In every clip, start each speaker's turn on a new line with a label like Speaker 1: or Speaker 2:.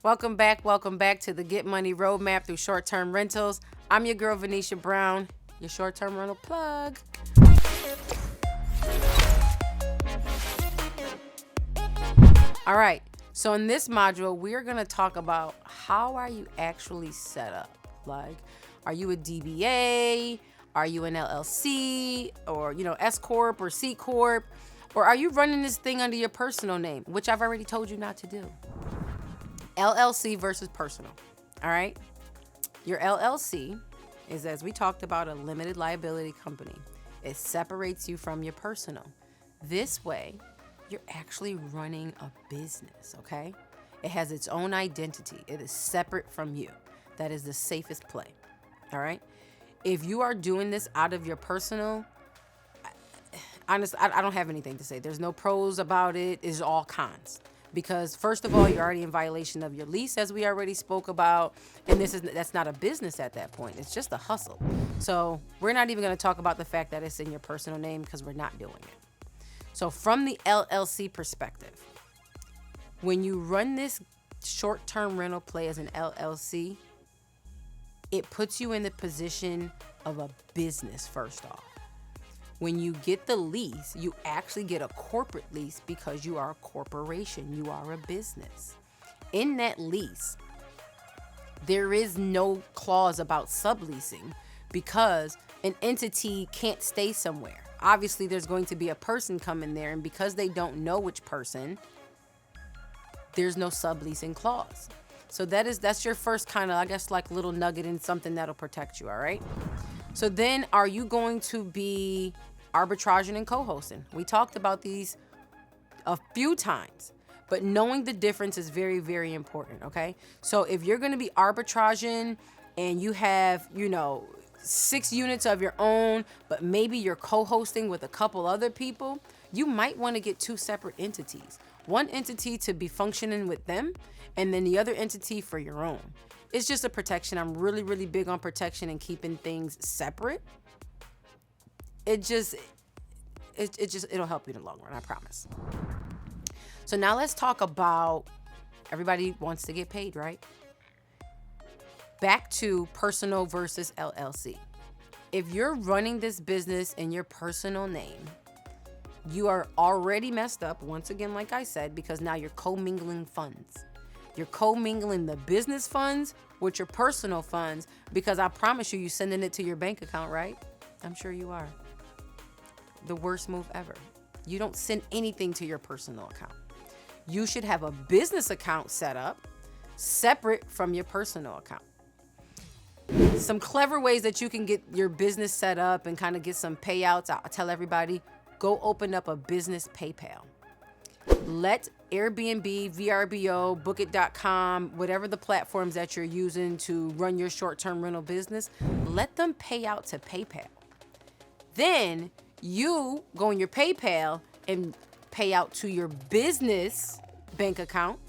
Speaker 1: Welcome back to the Get Money Roadmap through short-term rentals. I'm your girl, Venetia Brown, your short-term rental plug. All right, so in this module, we're going to talk about how are you actually set up? Like, are you a DBA? Are you an LLC? Or, S Corp or C Corp? Or are you running this thing under your personal name, which I've already told you not to do? LLC versus personal, all right? Your LLC is, as we talked about, a limited liability company. It separates you from your personal. This way, you're actually running a business, okay? It has its own identity. It is separate from you. That is the safest play, all right? If you are doing this out of your personal, honestly, I don't have anything to say. There's no pros about it. It's all cons. Because first of all, you're already in violation of your lease, as we already spoke about, and that's not a business at that point. It's just a hustle. So we're not even going to talk about the fact that it's in your personal name because we're not doing it. So from the LLC perspective, when you run this short-term rental play as an LLC, it puts you in the position of a business first off. When you get the lease, you actually get a corporate lease because you are a corporation. You are a business. In that lease, there is no clause about subleasing because an entity can't stay somewhere. Obviously, there's going to be a person coming there, and because they don't know which person, there's no subleasing clause. So that's your first kind of, I guess, like little nugget in something that'll protect you, all right? So then are you going to be arbitraging and co-hosting? We talked about these a few times, but knowing the difference is very, very important, okay? So if you're going to be arbitraging and you have, 6 units of your own, but maybe you're co-hosting with a couple other people, you might want to get 2 separate entities. One entity to be functioning with them, and then the other entity for your own. It's just a protection. I'm really, really big on protection and keeping things separate. It'll help you in the long run, I promise. So now let's talk about, everybody wants to get paid, right? Back to personal versus LLC. If you're running this business in your personal name, you are already messed up, once again, like I said, because now you're commingling funds. You're commingling the business funds with your personal funds because I promise you're sending it to your bank account, right? I'm sure you are. The worst move ever. You don't send anything to your personal account. You should have a business account set up separate from your personal account. Some clever ways that you can get your business set up and kind of get some payouts. I'll tell everybody, go open up a business PayPal. Let Airbnb, VRBO, Bookit.com, whatever the platforms that you're using to run your short-term rental business, let them pay out to PayPal. Then you go in your PayPal and pay out to your business bank account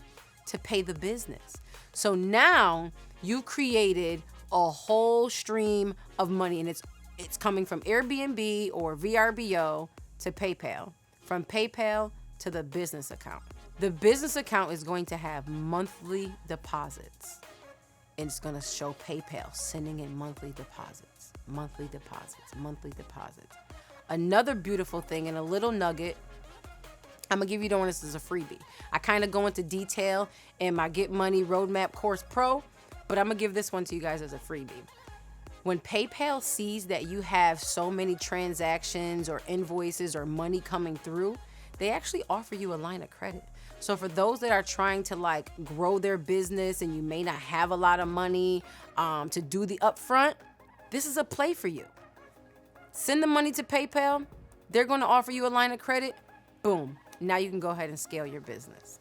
Speaker 1: to pay the business. So now you've created a whole stream of money, and it's coming from Airbnb or VRBO to PayPal, from PayPal to the business account. The business account is going to have monthly deposits, and it's going to show PayPal sending in monthly deposits. Another beautiful thing and a little nugget, I'm going to give you the one. This is a freebie. I kind of go into detail in my Get Money Roadmap Course Pro, but I'm going to give this one to you guys as a freebie. When PayPal sees that you have so many transactions or invoices or money coming through, they actually offer you a line of credit. So for those that are trying to grow their business and you may not have a lot of money to do the upfront, this is a play for you. Send the money to PayPal. They're going to offer you a line of credit. Boom. Now you can go ahead and scale your business.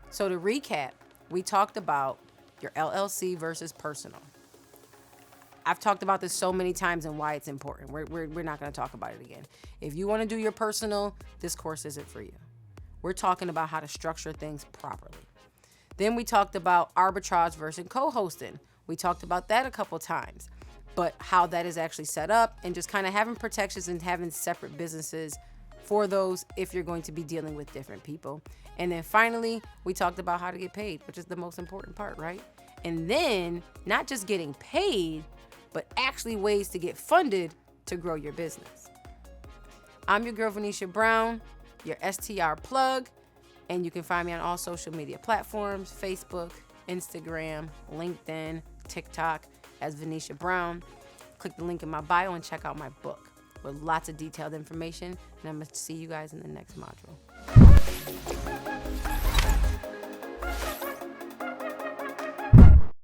Speaker 1: So to recap, we talked about your LLC versus personal. I've talked about this so many times and why it's important. We're not going to talk about it again. If you want to do your personal, this course isn't for you. We're talking about how to structure things properly. Then we talked about arbitrage versus co-hosting. We talked about that a couple times, but how that is actually set up and just kind of having protections and having separate businesses for those if you're going to be dealing with different people. And then finally, we talked about how to get paid, which is the most important part, right? And then not just getting paid, but actually ways to get funded to grow your business. I'm your girl, Venetia Brown, your STR plug, and you can find me on all social media platforms, Facebook, Instagram, LinkedIn, TikTok as Venetia Brown. Click the link in my bio and check out my book with lots of detailed information. And I'm going to see you guys in the next module.